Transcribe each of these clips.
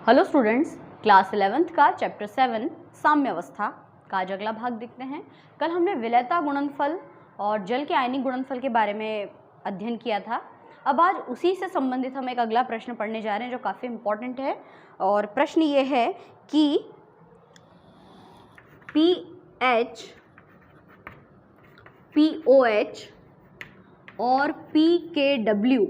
Hello students, class 11th का chapter 7 साम्यावस्था का आज अगला भाग देखते हैं। कल हमने विलेयता गुणनफल और जल के आयनिक गुणनफल के बारे में अध्ययन किया था। अब आज उसी से संबंधित हम एक अगला प्रश्न पढ़ने जा रहे हैं जो काफ़ी इम्पोर्टेंट है। और प्रश्न ये है कि pH, pOH और pKW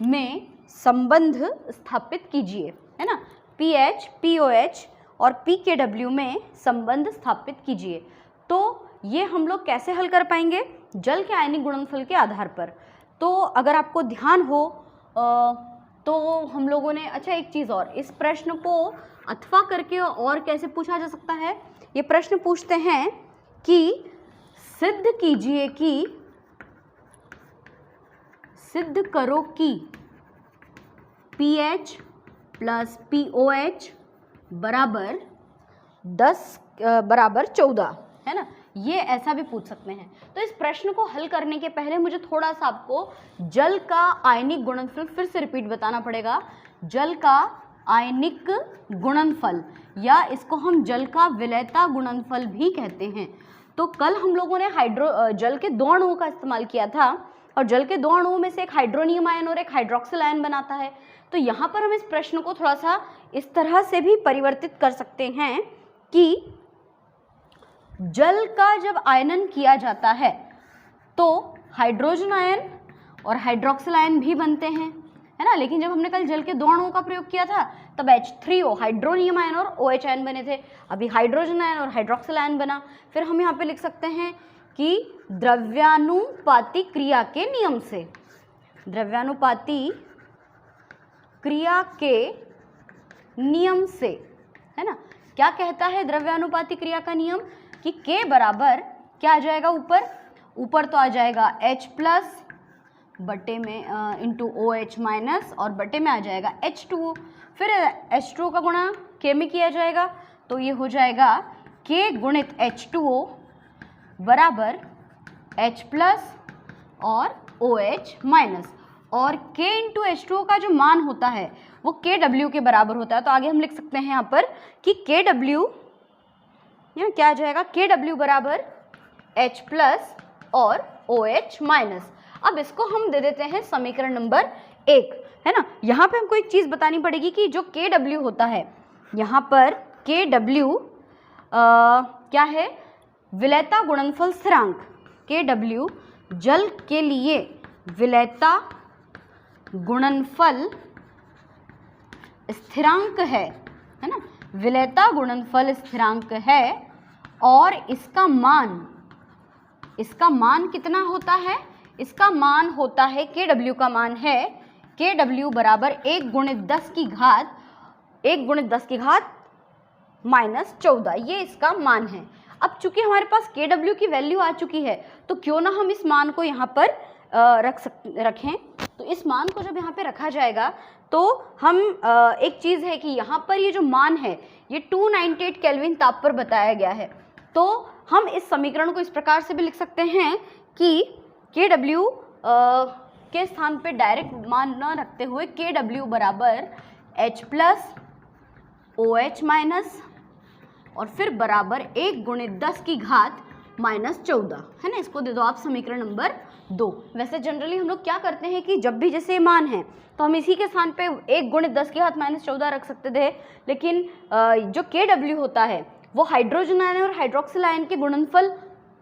में संबंध स्थापित कीजिए, है ना। pH, pOH और pKW में संबंध स्थापित कीजिए। तो ये हम लोग कैसे हल कर पाएंगे? जल के आयनिक गुणनफल के आधार पर। तो अगर आपको ध्यान हो तो हम लोगों ने एक चीज़ और, इस प्रश्न को अथवा करके और कैसे पूछा जा सकता है? ये प्रश्न पूछते हैं कि सिद्ध कीजिए कि, सिद्ध करो कि pH प्लस pOH बराबर 14, है ना। ये ऐसा भी पूछ सकते हैं। तो इस प्रश्न को हल करने के पहले मुझे थोड़ा सा आपको जल का आयनिक गुणनफल फिर से रिपीट बताना पड़ेगा। जल का आयनिक गुणनफल या इसको हम जल का विलेयता गुणनफल भी कहते हैं। तो कल हम लोगों ने जल के दो अणुओं का इस्तेमाल किया था और जल के दो अणुओं में से एक हाइड्रोनियम आयन और एक हाइड्रोक्सिल आयन बनाता है। तो यहाँ पर हम इस प्रश्न को थोड़ा सा इस तरह से भी परिवर्तित कर सकते हैं कि जल का जब आयनन किया जाता है तो हाइड्रोजन आयन और हाइड्रोक्सिल आयन भी बनते हैं, है ना। लेकिन जब हमने कल जल के दो अणुओं का प्रयोग किया था तब H3O हाइड्रोनियम आयन और OH आयन बने थे। अभी हाइड्रोजन आयन और हाइड्रोक्सिल आयन बना। फिर हम यहाँ पे लिख सकते हैं कि द्रव्यानुपाती क्रिया के नियम से, द्रव्यानुपाती क्रिया के नियम से, है ना। क्या कहता है द्रव्यानुपाती क्रिया का नियम? कि K बराबर क्या आ जाएगा? ऊपर तो आ जाएगा H प्लस बटे में इंटू OH माइनस और बटे में आ जाएगा H2O। फिर H2O का गुणा K में किया जाएगा तो ये हो जाएगा K गुणित H2O बराबर H प्लस और OH माइनस। और K इंटू H2O का जो मान होता है वो KW के बराबर होता है। तो आगे हम लिख सकते हैं यहाँ पर कि KW क्या आ जाएगा? KW बराबर H प्लस और OH माइनस। अब इसको हम दे देते हैं समीकरण नंबर 1, है ना। यहाँ पे हमको एक चीज़ बतानी पड़ेगी कि जो KW होता है, यहाँ पर KW क्या है? विलेयता गुणनफल स्थिरांक। KW जल के लिए विलेयता गुणनफल स्थिरांक है ना। विलेयता गुणनफल स्थिरांक है और इसका मान कितना होता है? इसका मान होता है, KW का मान है KW बराबर 1 गुणित 10 की घात माइनस 14, ये इसका मान है। अब चूंकि हमारे पास KW की वैल्यू आ चुकी है तो क्यों ना हम इस मान को यहाँ पर रखें। तो इस मान को जब यहाँ पे रखा जाएगा तो हम एक चीज़ है कि यहाँ पर ये जो मान है ये 298 केल्विन ताप पर बताया गया है। तो हम इस समीकरण को इस प्रकार से भी लिख सकते हैं कि KW के स्थान पे डायरेक्ट मान न रखते हुए KW बराबर H प्लस OH माइनस और फिर बराबर 1 गुणित 10 की घात माइनस 14, है ना। इसको दे दो आप समीकरण नंबर 2। वैसे जनरली हम लोग क्या करते हैं कि जब भी जैसे मान है तो हम इसी के स्थान पे 1 गुणित 10 की घात माइनस 14 रख सकते थे। लेकिन जो KW होता है वो हाइड्रोजन आयन और हाइड्रोक्सिल आयन के गुणनफल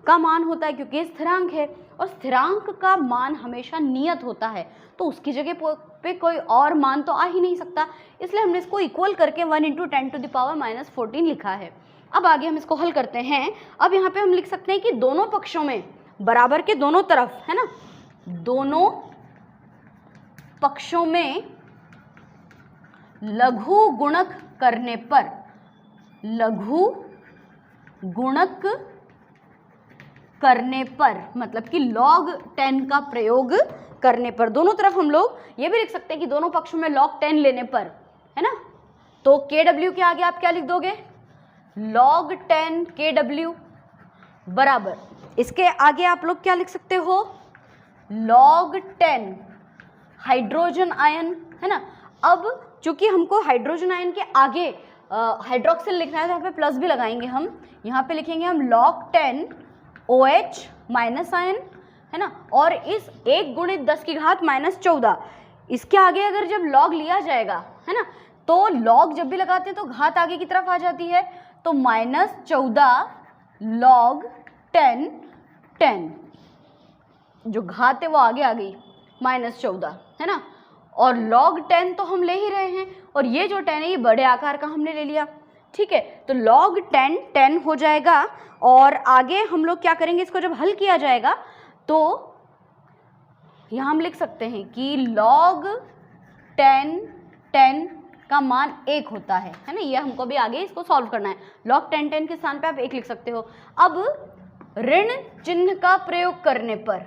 का मान होता है, क्योंकि स्थिरांक है और स्थिरांक का मान हमेशा नियत होता है। तो उसकी जगह पे कोई और मान तो आ ही नहीं सकता, इसलिए हमने इसको इक्वल करके 1 इंटू 10⁻⁻14 लिखा है। अब आगे हम इसको हल करते हैं। अब यहाँ पे हम लिख सकते हैं कि दोनों पक्षों में, बराबर के दोनों तरफ, है ना, दोनों पक्षों में लघु गुणक करने पर, लघु गुणक करने पर मतलब कि log 10 का प्रयोग करने पर, दोनों तरफ हम लोग ये भी लिख सकते हैं कि दोनों पक्षों में log 10 लेने पर, है ना। तो KW के आगे आप क्या लिख दोगे? log 10 KW बराबर, इसके आगे आप लोग क्या लिख सकते हो? log 10 हाइड्रोजन आयन, है ना। अब चूंकि हमको हाइड्रोजन आयन के आगे हाइड्रोक्सिल लिखना है तो यहाँ पे प्लस भी लगाएंगे हम। यहाँ पे लिखेंगे हम log 10 OH माइनस आयन, है ना। और इस 1 गुणित 10 की घात -14 इसके आगे अगर जब log लिया जाएगा, है ना, तो log जब भी लगाते हैं तो घात आगे की तरफ आ जाती है, तो -14 log 10 जो घात है वो आगे आ गई -14, है ना। और log 10 तो हम ले ही रहे हैं और ये जो 10 है ये बड़े आकार का हमने ले लिया, ठीक है। तो log 10 हो जाएगा और आगे हम लोग क्या करेंगे, इसको जब हल किया जाएगा तो यहाँ हम लिख सकते हैं कि log 10 का मान 1 होता है ना। ये हमको भी आगे इसको सॉल्व करना है। log 10 के स्थान पे आप 1 लिख सकते हो। अब ऋण चिन्ह का प्रयोग करने पर,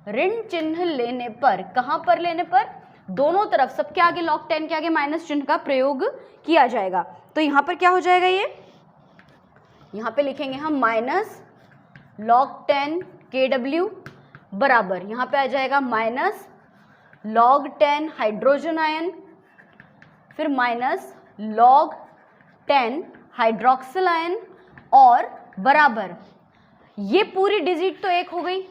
ऋण चिन्ह लेने पर, कहाँ पर लेने पर, दोनों तरफ सबके आगे log 10 के आगे माइनस चिन्ह का प्रयोग किया जाएगा। तो यहाँ पर क्या हो जाएगा, ये यहाँ पे लिखेंगे हम माइनस log 10 KW बराबर, यहाँ पे आ जाएगा माइनस log 10 हाइड्रोजन आयन, फिर माइनस log 10 हाइड्रोक्सिल आयन और बराबर ये पूरी डिजिट तो 1 हो गई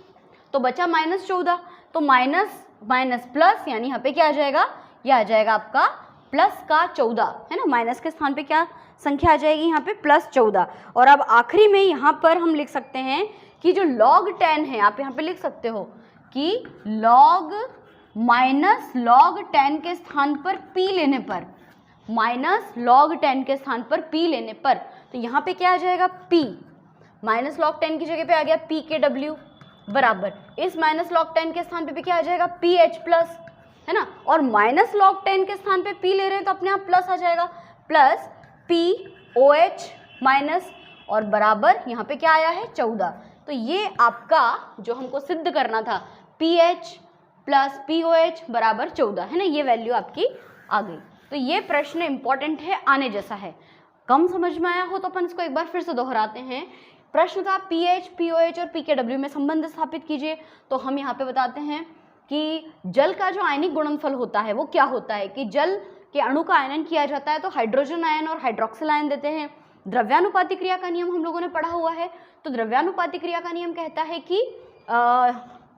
तो बचा -14, तो माइनस प्लस, यानी यहाँ पे क्या आ जाएगा, ये आ जाएगा आपका प्लस का 14, है ना। माइनस के स्थान पे क्या संख्या आ जाएगी, यहाँ पे +14। और अब आखिरी में यहाँ पर हम लिख सकते हैं कि जो log 10 है, आप यहाँ पे लिख सकते हो कि log 10 के स्थान पर p लेने पर, log 10 के स्थान पर p लेने पर, तो यहाँ पे क्या आ जाएगा, p log 10 की जगह पे आ गया pKW बराबर इस log 10 के स्थान पे भी क्या आ जाएगा, pH प्लस, है ना। और log 10 के स्थान पे p ले रहे हैं तो अपने आप प्लस आ जाएगा, प्लस POH माइनस और बराबर यहाँ पे क्या आया है 14। तो ये आपका जो हमको सिद्ध करना था pH प्लस POH बराबर 14, है ना, ये वैल्यू आपकी आ गई। तो ये प्रश्न इंपॉर्टेंट है, आने जैसा है। कम समझ में आया हो तो अपन इसको एक बार फिर से दोहराते हैं। प्रश्न था pH, POH और pKW में संबंध स्थापित कीजिए। तो हम यहाँ पे बताते हैं कि जल का जो आयनिक गुणनफल होता है वो क्या होता है कि जल के अणु का आयनन किया जाता है तो हाइड्रोजन आयन और हाइड्रोक्सिल आयन देते हैं। द्रव्यानुपाती क्रिया का नियम हम लोगों ने पढ़ा हुआ है। तो द्रव्यानुपाती क्रिया का नियम कहता है कि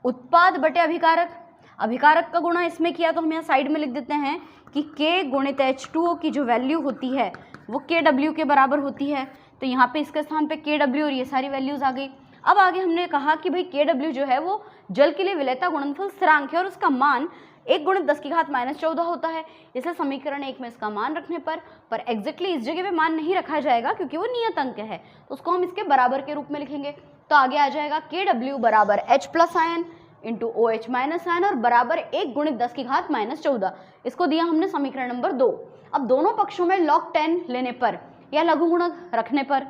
उत्पाद बटे अभिकारक, अभिकारक का गुणा इसमें किया तो हम यहाँ साइड में लिख देते हैं कि K गुणित H2O की जो वैल्यू होती है वो KW के बराबर होती है। तो यहाँ पे इसके स्थान पे KW और ये सारी वैल्यूज आ गई। अब आगे हमने कहा कि भाई KW जो है वो जल के लिए विलेयता गुणनफल स्थिरांक है और उसका मान 1 गुणित 10 की घात -14 होता है। इसलिए समीकरण 1 में इसका मान रखने पर एग्जैक्टली इस जगह पे मान नहीं रखा जाएगा क्योंकि वो नियत अंक है, तो उसको हम इसके बराबर के रूप में लिखेंगे। तो आगे आ जाएगा KW बराबर H plus ion into OH minus ion और बराबर 1 गुणित 10 की घात -14। इसको दिया हमने समीकरण नंबर 2। अब दोनों पक्षों में log 10 लेने पर या लघु गुणक रखने पर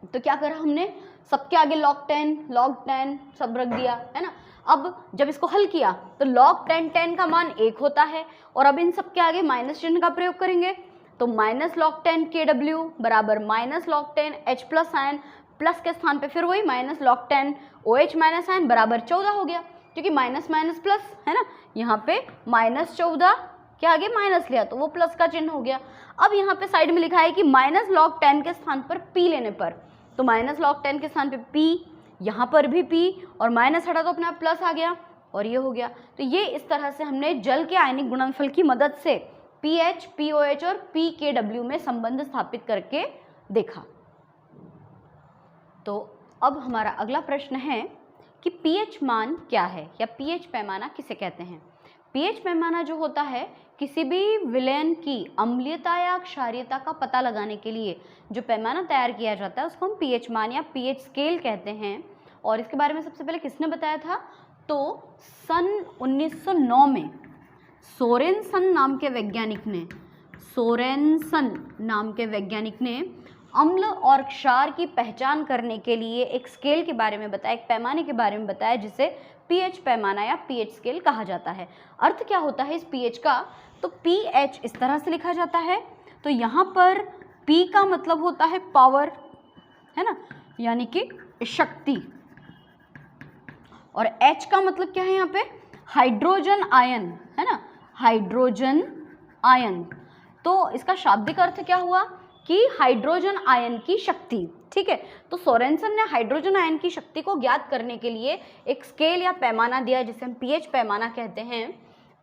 तो क्या करा हमने, सबके आगे log 10 सब रख दिया, है ना। अब जब इसको हल किया तो log 10 का मान 1 होता है और अब इन सब के आगे माइनस चिन्ह का प्रयोग करेंगे तो -log 10 KW बराबर -log 10 H plus ion plus के स्थान पे फिर वही -log 10 OH माइनस आयन बराबर 14 हो गया क्योंकि माइनस माइनस प्लस, है ना। यहाँ पे -14 के आगे माइनस लिया तो वो प्लस का चिन्ह हो गया। अब यहाँ पे साइड में लिखा है कि -log 10 के स्थान पर p लेने पर, तो -log 10 के स्थान पे p, यहाँ पर भी p और माइनस हटा तो अपने आप प्लस आ गया और ये हो गया। तो ये इस तरह से हमने जल के आयनिक गुणनफल की मदद से pH, POH और pKW में संबंध स्थापित करके देखा। तो अब हमारा अगला प्रश्न है कि pH मान क्या है या pH पैमाना किसे कहते हैं। pH पैमाना जो होता है किसी भी विलयन की अम्लीयता या क्षारीयता का पता लगाने के लिए जो पैमाना तैयार किया जाता है उसको हम pH मान या pH स्केल कहते हैं। और इसके बारे में सबसे पहले किसने बताया था, तो सन 1909 में सोरेनसन नाम के वैज्ञानिक ने अम्ल और क्षार की पहचान करने के लिए एक स्केल के बारे में बताया, एक पैमाने के बारे में बताया जिसे pH पैमाना या pH स्केल कहा जाता है। अर्थ क्या होता है इस pH का, तो pH इस तरह से लिखा जाता है। तो यहाँ पर P का मतलब होता है पावर, है ना, यानी कि शक्ति, और H का मतलब क्या है यहाँ पे, हाइड्रोजन आयन, है ना, हाइड्रोजन आयन। तो इसका शाब्दिक अर्थ क्या हुआ कि हाइड्रोजन आयन की शक्ति। ठीक है, तो सोरेनसन ने हाइड्रोजन आयन की शक्ति को ज्ञात करने के लिए एक स्केल या पैमाना दिया जिसे हम पीएच पैमाना कहते हैं।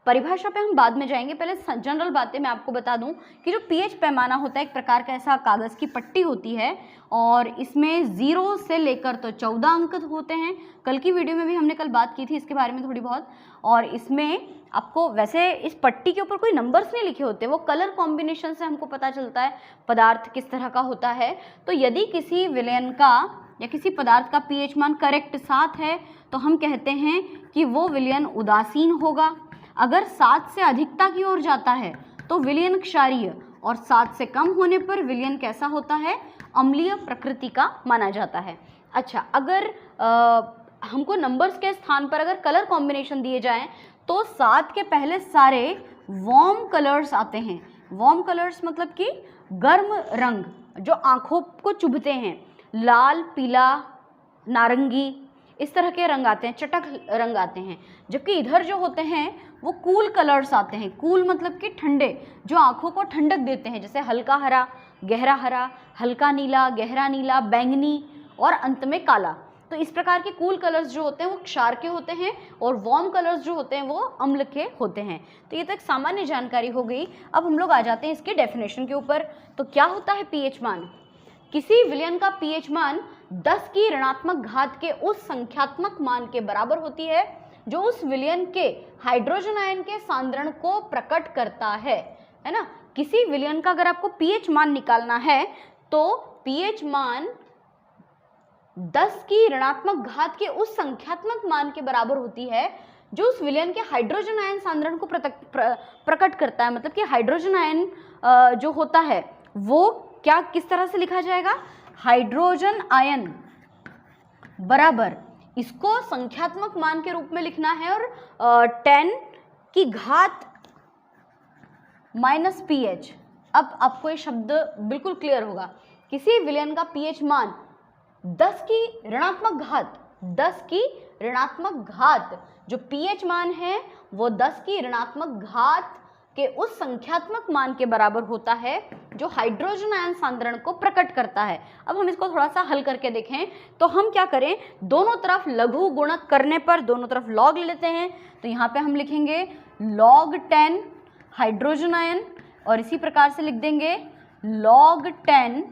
परिभाषा पे हम बाद में जाएंगे, पहले जनरल बातें मैं आपको बता दूं कि जो पीएच पैमाना होता है एक प्रकार का ऐसा कागज़ की पट्टी होती है और इसमें 0 से लेकर तो 14 अंक होते हैं। कल की वीडियो में भी हमने कल बात की थी इसके बारे में थोड़ी बहुत। और इसमें आपको वैसे इस पट्टी के ऊपर कोई नंबर्स नहीं लिखे होते, वो कलर कॉम्बिनेशन से हमको पता चलता है पदार्थ किस तरह का होता है। तो यदि किसी विलयन का या किसी पदार्थ का पीएच मान करेक्ट 7 है तो हम कहते हैं कि वो विलयन उदासीन होगा। अगर 7 से अधिकता की ओर जाता है तो विलयन क्षारीय, और 7 से कम होने पर विलयन कैसा होता है, अम्लीय प्रकृति का माना जाता है। अच्छा, अगर हमको नंबर्स के स्थान पर अगर कलर कॉम्बिनेशन दिए जाएं तो 7 के पहले सारे वार्म कलर्स आते हैं। वार्म कलर्स मतलब कि गर्म रंग जो आँखों को चुभते हैं, लाल, पीला, नारंगी, इस तरह के रंग आते हैं, चटक रंग आते हैं। जबकि इधर जो होते हैं वो कूल कलर्स आते हैं। कूल मतलब कि ठंडे, जो आँखों को ठंडक देते हैं, जैसे हल्का हरा, गहरा हरा, हल्का नीला, गहरा नीला, बैंगनी और अंत में काला। तो इस प्रकार के कूल कलर्स जो होते हैं वो क्षार के होते हैं और वार्म कलर्स जो होते हैं वो अम्ल के होते हैं। तो ये तो एक सामान्य जानकारी हो गई। अब हम लोग आ जाते हैं इसके डेफिनेशन के ऊपर। तो क्या होता है पीएच मान? किसी विलयन का पीएच मान 10 की ऋणात्मक घात के उस संख्यात्मक मान के बराबर होती है जो उस विलयन के हाइड्रोजन आयन के सांद्रण को प्रकट करता है ना। किसी विलयन का अगर आपको पीएच मान निकालना है तो पीएच मान 10 की ऋणात्मक घात के उस संख्यात्मक मान के बराबर होती है जो उस विलयन के हाइड्रोजन आयन सांद्रण को प्रकट करता है। मतलब कि हाइड्रोजन आयन जो होता है वो क्या किस तरह से लिखा जाएगा, हाइड्रोजन आयन बराबर, इसको संख्यात्मक मान के रूप में लिखना है और 10 की घात माइनस पीएच। अब आपको ये शब्द बिल्कुल क्लियर होगा। किसी विलयन का पीएच मान 10 की ऋणात्मक घात, 10 की ऋणात्मक घात, जो पीएच मान है वो 10 की ऋणात्मक घात के उस संख्यात्मक मान के बराबर होता है जो हाइड्रोजन आयन सांद्रण को प्रकट करता है। अब हम इसको थोड़ा सा हल करके देखें तो हम क्या करें, दोनों तरफ लघु गुणक करने पर दोनों तरफ लॉग ले लेते हैं। तो यहाँ पे हम लिखेंगे log 10 हाइड्रोजन आयन और इसी प्रकार से लिख देंगे log 10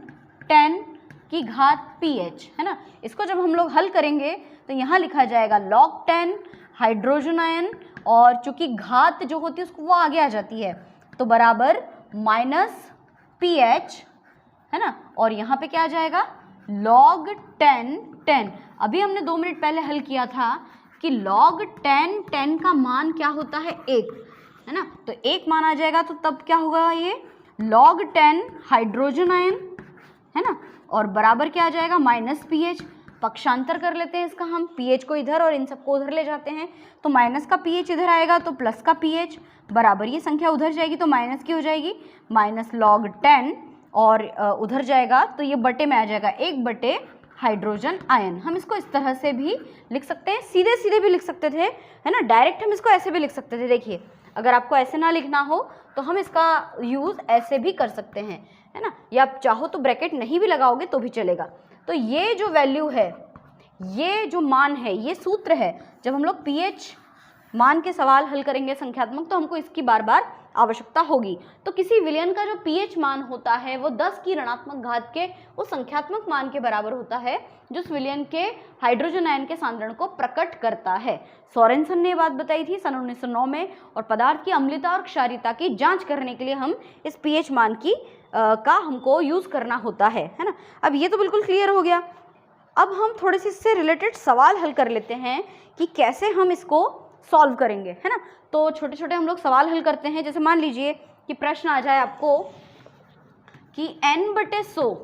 की घात pH, है ना। इसको जब हम लोग हल करेंगे तो यहाँ लिखा जाएगा log 10 हाइड्रोजन आयन और चूंकि घात जो होती है उसको वो आगे आ जाती है तो बराबर माइनस pH, है ना। और यहाँ पे क्या आ जाएगा log 10। अभी हमने 2 मिनट पहले हल किया था कि log 10 का मान क्या होता है 1, है ना। तो 1 मान आ जाएगा तो तब क्या होगा, ये log 10 हाइड्रोजन आयन, है ना, और बराबर क्या आ जाएगा माइनस pH। पक्षांतर कर लेते हैं इसका हम, pH को इधर और इन सबको उधर ले जाते हैं तो माइनस का pH इधर आएगा तो प्लस का pH बराबर, ये संख्या उधर जाएगी तो माइनस की हो जाएगी, माइनस log 10 और उधर जाएगा तो ये बटे में आ जाएगा 1 बटे हाइड्रोजन आयन। हम इसको इस तरह से भी लिख सकते हैं, सीधे सीधे भी लिख सकते थे, है ना, डायरेक्ट हम इसको ऐसे भी लिख सकते थे। देखिए अगर आपको ऐसे ना लिखना हो तो हम इसका यूज़ ऐसे भी कर सकते हैं, है ना, या आप चाहो तो ब्रैकेट नहीं भी लगाओगे तो भी चलेगा। तो ये जो वैल्यू है, ये जो मान है, ये सूत्र है। जब हम लोग pH मान के सवाल हल करेंगे संख्यात्मक तो हमको इसकी बार बार आवश्यकता होगी। तो किसी विलयन का जो pH मान होता है वो 10 की ऋणात्मक घात के उस संख्यात्मक मान के बराबर होता है जो उस विलयन के हाइड्रोजन आयन के सांद्रण को प्रकट करता है। सोरेनसन ने बात बताई थी सन 1909 में, और पदार्थ की अम्लता और क्षारीयता की जांच करने के लिए हम इस pH मान की का हमको यूज़ करना होता है ना। अब ये तो बिल्कुल क्लियर हो गया। अब हम थोड़े से इससे रिलेटेड सवाल हल कर लेते हैं कि कैसे हम इसको सॉल्व करेंगे, है ना। तो छोटे छोटे हम लोग सवाल हल करते हैं। जैसे मान लीजिए कि प्रश्न आ जाए आपको कि N/100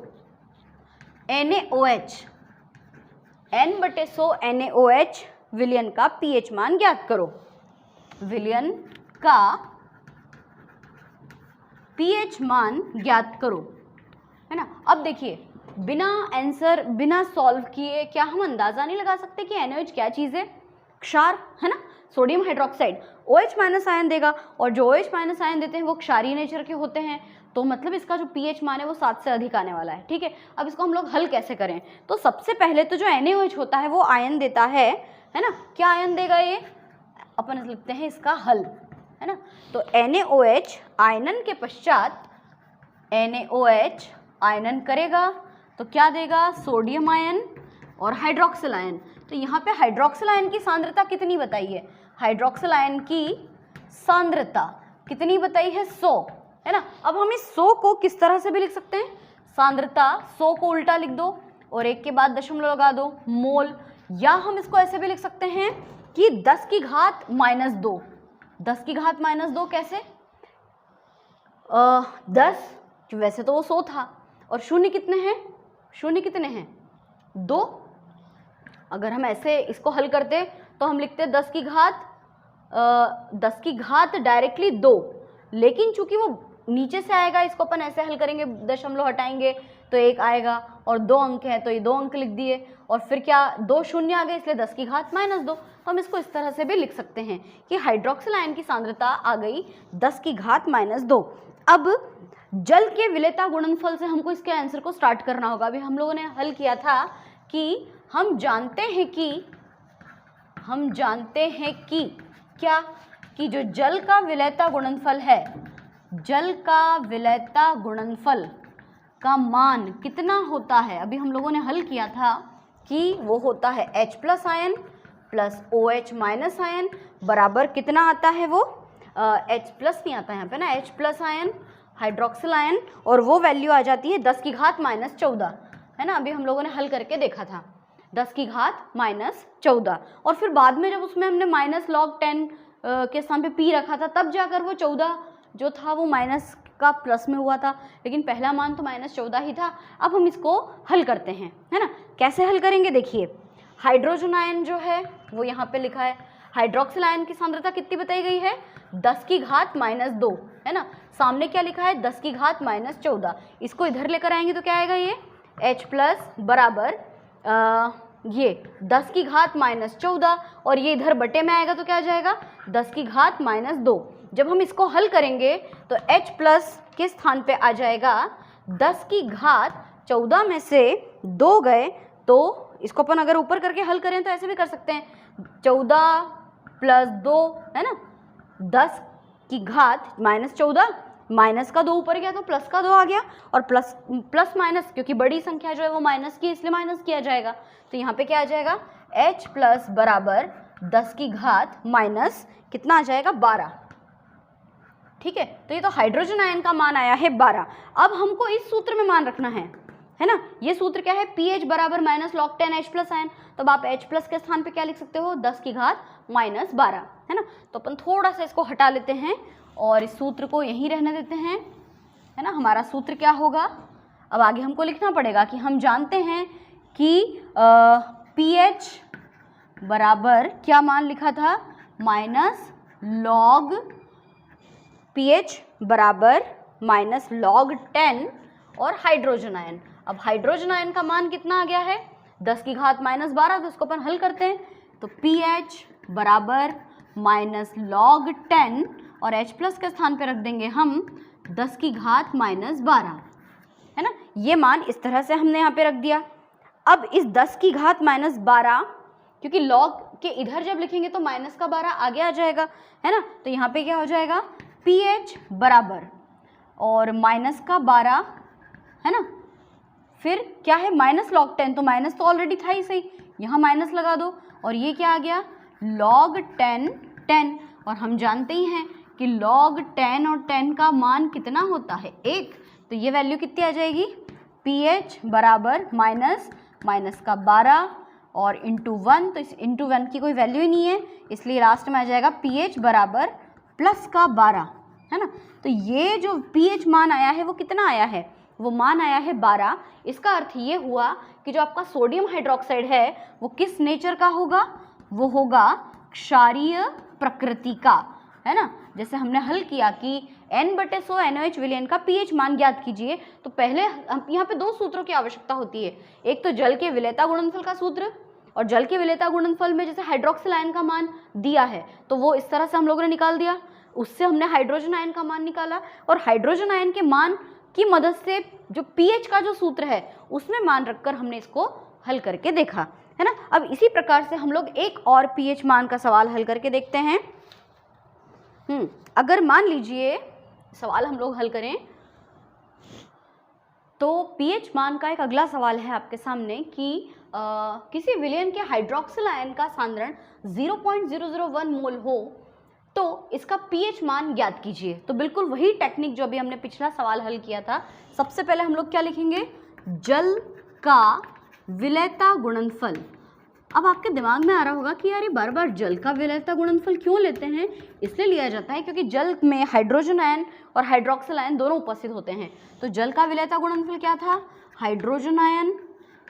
NaOH विलयन का pH मान ज्ञात करो। विलयन का pH मान ज्ञात करो, है ना। अब देखिए बिना आंसर, बिना सॉल्व किए क्या हम अंदाज़ा नहीं लगा सकते कि NaOH क्या चीज़ है? क्षार, है ना, sodium hydroxide. OH minus ion देगा, और जो OH माइनस आयन देते हैं वो क्षारीय नेचर के होते हैं, तो मतलब इसका जो pH मान है वो 7 से अधिक आने वाला है। ठीक है, अब इसको हम लोग हल कैसे करें? तो सबसे पहले तो जो NaOH होता है वो आयन देता है ना, क्या आयन देगा ये? अपन लिखते हैं इसका हल, है ना। तो NaOH आयनन के पश्चात NaOH आयनन करेगा तो क्या देगा? सोडियम आयन और हाइड्रोक्सिल आयन। तो यहाँ पे हाइड्रोक्सिल आयन की सांद्रता कितनी बताई है? हाइड्रोक्सिल आयन की सांद्रता कितनी बताई है? 100, है ना। अब हम इस 100 को किस तरह से भी लिख सकते हैं? सांद्रता 100 को उल्टा लिख दो और एक के बाद दशमलव लगा दो, मोल। या हम इसको ऐसे भी लिख सकते हैं कि 10 की घात माइनस 2। 10 की घात माइनस 2 कैसे? 10, वैसे तो वो 100 था, और शून्य कितने हैं? शून्य कितने हैं? 2। अगर हम ऐसे इसको हल करते तो हम लिखते 10 की घात डायरेक्टली 2, लेकिन चूंकि वो नीचे से आएगा, इसको अपन ऐसे हल करेंगे, दशमलव हटाएंगे तो 1 आएगा, और 2 अंक है तो ये 2 अंक लिख दिए, और फिर क्या 2 शून्य आ गए, इसलिए 10 की घात माइनस 2। तो हम इसको इस तरह से भी लिख सकते हैं कि हाइड्रोक्सिल आयन की सांद्रता आ गई 10 की घात माइनस 2। अब जल के विलेयता गुणनफल से हमको इसके आंसर को स्टार्ट करना होगा। अभी हम लोगों ने हल किया था कि हम जानते हैं कि क्या, कि जो जल का विलेयता गुणनफल है, जल का विलेयता गुणनफल का मान कितना होता है? अभी हम लोगों ने हल किया था कि वो होता है H plus ion plus OH minus ion बराबर कितना आता है? वो H प्लस नहीं आता यहाँ पे ना, H plus ion hydroxyl ion, और वो वैल्यू आ जाती है 10 की घात माइनस 14, है ना। अभी हम लोगों ने हल करके देखा था 10 की घात माइनस 14, और फिर बाद में जब उसमें हमने माइनस लॉग 10 के स्थान पे P रखा था, तब जाकर वो 14 जो था वो माइनस का प्लस में हुआ था, लेकिन पहला मान तो माइनस 14 ही था। अब हम इसको हल करते हैं, है ना। कैसे हल करेंगे? देखिए, हाइड्रोजन आयन जो है वो यहाँ पे लिखा है, हाइड्रोक्सिल आयन की सांद्रता कितनी बताई गई है? 10 की घात माइनस 2, है ना। सामने क्या लिखा है? 10 की घात माइनस 14। इसको इधर लेकर आएंगे तो क्या आएगा? ये H प्लस बराबर ये 10 की घात माइनस 14, और ये इधर बटे में आएगा तो क्या आ जाएगा? 10 की घात माइनस 2। जब हम इसको हल करेंगे तो H प्लस के स्थान पे आ जाएगा 10 की घात 14 में से 2 गए, तो इसको अपन अगर ऊपर करके हल करें तो ऐसे भी कर सकते हैं, 14 प्लस 2, है ना, 10 की घात माइनस 14, माइनस का 2 ऊपर गया तो प्लस का 2 आ गया, और प्लस माइनस, क्योंकि बड़ी संख्या जो है वो माइनस की, इसलिए माइनस किया जाएगा। तो यहाँ पे क्या आ जाएगा? H प्लस बराबर 10 की घात माइनस कितना आ जाएगा? 12। ठीक है, तो ये तो हाइड्रोजन आयन का मान आया है 12। अब हमको इस सूत्र में मान रखना है ना। ये सूत्र क्या है? pH बराबर minus log 10 H plus ion. तो अब आप H प्लस के स्थान पे क्या लिख सकते हो? 10 की घात माइनस 12, है ना। तो अपन थोड़ा सा इसको हटा लेते हैं और इस सूत्र को यहीं रहने देते हैं, है ना। हमारा सूत्र क्या होगा? अब आगे हमको लिखना पड़ेगा कि हम जानते हैं कि pH बराबर क्या मान लिखा था? माइनस लॉग, pH बराबर माइनस लॉग 10 और हाइड्रोजन आयन। अब हाइड्रोजन आयन का मान कितना आ गया है? 10 की घात माइनस 12। तो इसको अपन हल करते हैं तो pH बराबर माइनस लॉग 10 और H प्लस के स्थान पे रख देंगे हम 10 की घात माइनस 12, है ना। ये मान इस तरह से हमने यहाँ पे रख दिया। अब इस 10 की घात माइनस 12, क्योंकि लॉग के इधर जब लिखेंगे तो माइनस का 12 आगे आ जाएगा, है ना। तो यहाँ पे क्या हो जाएगा? pH बराबर और माइनस का 12, है ना, फिर क्या है? माइनस लॉग 10, तो माइनस तो ऑलरेडी था ही सही, यहाँ माइनस लगा दो, और ये क्या आ गया? लॉग 10। और हम जानते ही हैं कि लॉग 10 और 10 का मान कितना होता है? 1। तो ये वैल्यू कितनी आ जाएगी? pH बराबर माइनस का 12 और इंटू 1, तो इस इंटू 1 की कोई वैल्यू ही नहीं है, इसलिए लास्ट में आ जाएगा pH बराबर प्लस का 12, है ना। तो ये जो pH मान आया है वो कितना आया है? वो मान आया है 12। इसका अर्थ ये हुआ कि जो आपका सोडियम हाइड्रोक्साइड है वो किस नेचर का होगा? वो होगा क्षारीय प्रकृति का, है ना। जैसे हमने हल किया कि N/100 NaOH विलयन का pH मान ज्ञात कीजिए, तो पहले यहाँ पे 2 सूत्रों की आवश्यकता होती है। एक तो जल के विलेयता गुणनफल का सूत्र, और जल के विलेयता गुणनफल में जैसे हाइड्रोक्सिल आयन का मान दिया है तो वो इस तरह से हम लोगों ने निकाल दिया, उससे हमने हाइड्रोजन आयन का मान निकाला और हाइड्रोजन आयन के मान की मदद से जो पीएच का जो सूत्र है उसमें मान रखकर हमने इसको हल करके देखा, है ना। अब इसी प्रकार से हम लोग एक और पीएच मान का सवाल हल करके देखते हैं। अगर मान लीजिए सवाल हम लोग हल करें तो पीएच मान का एक अगला सवाल है आपके सामने कि किसी विलयन के हाइड्रोक्सिल आयन का सांद्रण 0.001 मोल हो तो इसका पीएच मान ज्ञात कीजिए। तो बिल्कुल वही टेक्निक जो अभी हमने पिछला सवाल हल किया था। सबसे पहले हम लोग क्या लिखेंगे, जल का विलेयता गुणनफल। अब आपके दिमाग में आ रहा होगा कि यार ये बार बार जल का विलेयता गुणनफल क्यों लेते हैं। इसलिए लिया जाता है क्योंकि जल में हाइड्रोजन आयन और हाइड्रोक्सिल आयन दोनों उपस्थित होते हैं। तो जल का विलेयता गुणनफल क्या था, hydrogen ion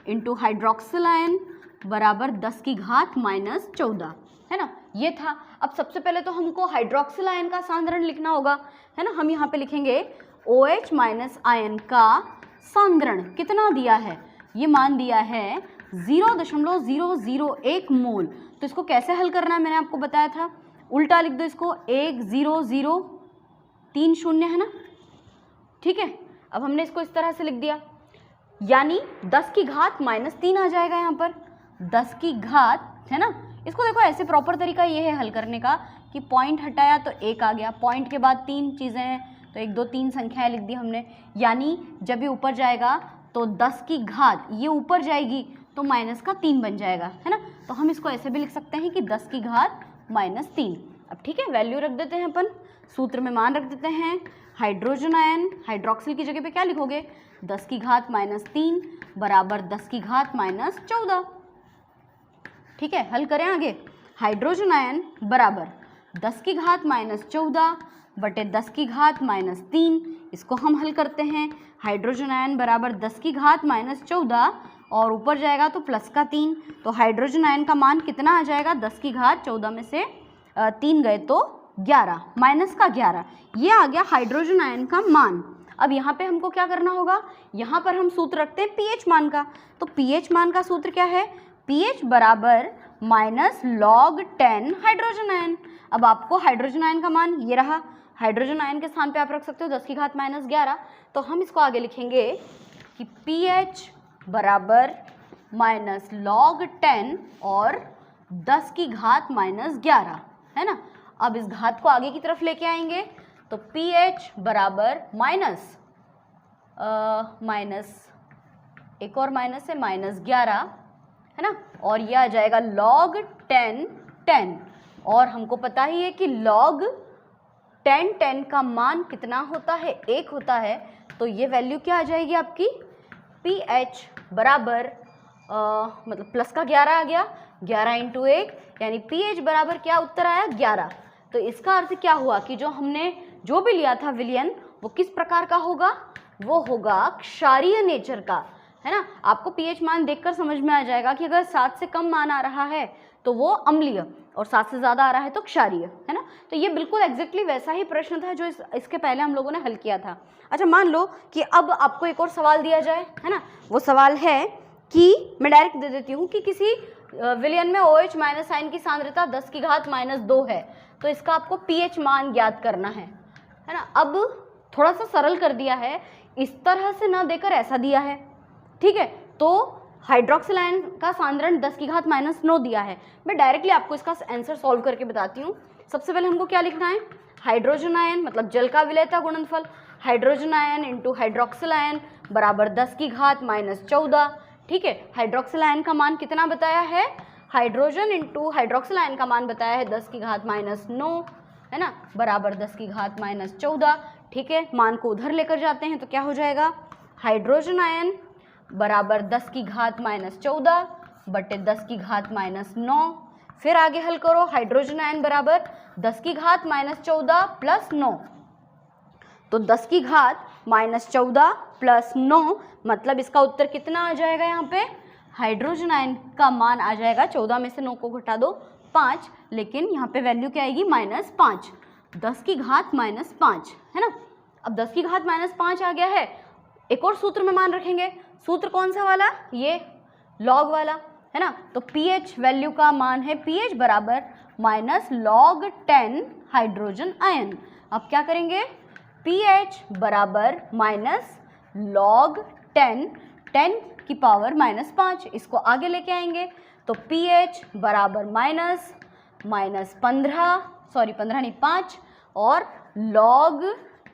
into hydroxyl ion बराबर 10 की घात -14, है ना, ये था। अब सबसे पहले तो हमको हाइड्रोक्सिल आयन का सांद्रण लिखना होगा, है ना। हम यहाँ पे लिखेंगे OH माइनस आयन का सांद्रण कितना दिया है, ये मान दिया है 0.001 मोल। तो इसको कैसे हल करना है मैंने आपको बताया था, उल्टा लिख दो इसको, 10030 है ना, ठीक है। अब हमने इसको इस तरह से लिख दिया, यानी 10 की घात -3 आ जाएगा यहाँ पर, 10 की घात, है ना। इसको देखो ऐसे प्रॉपर तरीका ये है हल करने का कि पॉइंट हटाया तो 1 आ गया, पॉइंट के बाद 3 चीज़ें हैं तो 1 2 3 संख्याएं लिख दी हमने, यानी जब ये ऊपर जाएगा तो 10 की घात ये ऊपर जाएगी तो -3 बन जाएगा, है ना। तो हम इसको ऐसे भी लिख सकते हैं कि 10 की घात -3। अब ठीक है, वैल्यू रख देते हैं अपन, सूत्र में मान रख देते हैं। हाइड्रोजन आयन, हाइड्रोक्सिल की जगह पे क्या लिखोगे, 10 की घात -3 बराबर 10 की घात -14, ठीक है। हल करें आगे, हाइड्रोजन आयन बराबर 10 की घात -14 बटे 10 की घात -3, इसको हम हल करते हैं। हाइड्रोजन आयन बराबर 10 की घात -14 और ऊपर जाएगा तो +3, तो हाइड्रोजन आयन का मान कितना आ जाएगा, 10 की घात 14 में से 3 गए तो 11, -11, ये आ गया हाइड्रोजन आयन का मान। अब यहाँ पे हमको क्या करना होगा, यहाँ पर हम सूत्र रखते हैं पीएच मान का। तो पीएच मान का सूत्र क्या है, पीएच बराबर -log10 हाइड्रोजन आयन। अब आपको हाइड्रोजन आयन का मान ये रहा, हाइड्रोजन आयन के स्थान पे आप रख सकते हो 10 की घात -11, तो हम इसको आगे लिखेंगे कि pH बराबर -log10 और 10 की घात -11, है ना। अब इस घात को आगे की तरफ लेके आएंगे तो pH बराबर एक और माइनस है -11, है ना, और यह आ जाएगा log10 और हमको पता ही है कि log 10 का मान कितना होता है, 1 होता है। तो ये वैल्यू क्या आ जाएगी आपकी, pH बराबर मतलब प्लस का 11 आ गया, 11 × 1 यानी pH बराबर क्या उत्तर आया, 11। तो इसका अर्थ क्या हुआ कि जो हमने जो भी लिया था विलयन वो किस प्रकार का होगा, वो होगा क्षारीय नेचर का, है ना। आपको pH मान देखकर समझ में आ जाएगा कि अगर 7 से कम मान आ रहा है तो वो अम्लीय और 7 से ज़्यादा आ रहा है तो क्षारीय, है ना। तो ये बिल्कुल एग्जैक्टली वैसा ही प्रश्न था जो इसके पहले हम लोगों ने हल किया था। अच्छा, मान लो कि अब आपको एक और सवाल दिया जाए, है ना। वो सवाल है कि मैं डायरेक्ट दे देती हूँ कि किसी विलयन में OH माइनस आयन की सांद्रता 10 की घात -2 है, तो इसका आपको pH मान ज्ञात करना है ना। अब थोड़ा सा सरल कर दिया है, इस तरह से ना देकर ऐसा दिया है, ठीक है। तो हाइड्रोक्सिल आयन का सांद्रण 10 की घात -9 दिया है। मैं डायरेक्टली आपको इसका आंसर सॉल्व करके बताती हूँ। सबसे पहले हमको क्या लिखना है, हाइड्रोजन आयन मतलब जल का विलेयता गुणनफल, hydrogen ion into hydroxyl ion बराबर 10 की घात -14, ठीक है। हाइड्रोक्सिल आयन का मान कितना बताया है, हाइड्रोजन इंटू हाइड्रोक्सिल आयन का मान बताया है 10 की घात -9, है ना, बराबर 10 की घात -14, ठीक है। मान को उधर लेकर जाते हैं तो क्या हो जाएगा, हाइड्रोजन आयन बराबर 10 की घात -14 बटे 10 की घात -9। फिर आगे हल करो, हाइड्रोजन आयन बराबर 10 की घात -14 + 9, तो 10 की घात -14 + 9 मतलब इसका उत्तर कितना आ जाएगा, यहाँ पे हाइड्रोजन आयन का मान आ जाएगा 14 में से 9 को घटा दो 5, लेकिन यहाँ पे वैल्यू क्या आएगी -5, 10 की घात -5, है ना। अब 10 की घात -5 आ गया है, एक और सूत्र में मान रखेंगे। सूत्र कौन सा वाला, ये लॉग वाला, है ना। तो pH वैल्यू का मान है pH बराबर माइनस log 10 हाइड्रोजन आयन। अब क्या करेंगे, pH बराबर माइनस log 10 की पावर -5, इसको आगे लेके आएंगे तो pH बराबर माइनस 5 और log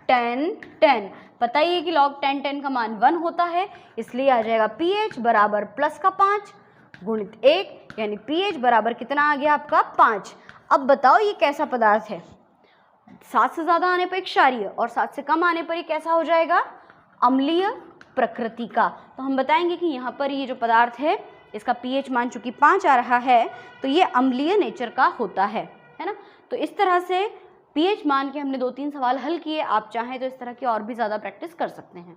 10 पता ही है कि log 10 का मान 1 होता है, इसलिए आ जाएगा pH बराबर प्लस का 5 गुणित 1, यानी pH बराबर कितना आ गया आपका 5। अब बताओ ये कैसा पदार्थ है, 7 से ज़्यादा आने पर क्षारीय और 7 से कम आने पर ये कैसा हो जाएगा, अम्लीय प्रकृति का। तो हम बताएंगे कि यहाँ पर ये जो पदार्थ है इसका pH मान चूंकि 5 आ रहा है तो ये अम्लीय नेचर का होता है ना। तो इस तरह से pH मान के हमने 2-3 सवाल हल किए, आप चाहें तो इस तरह की और भी ज़्यादा प्रैक्टिस कर सकते हैं।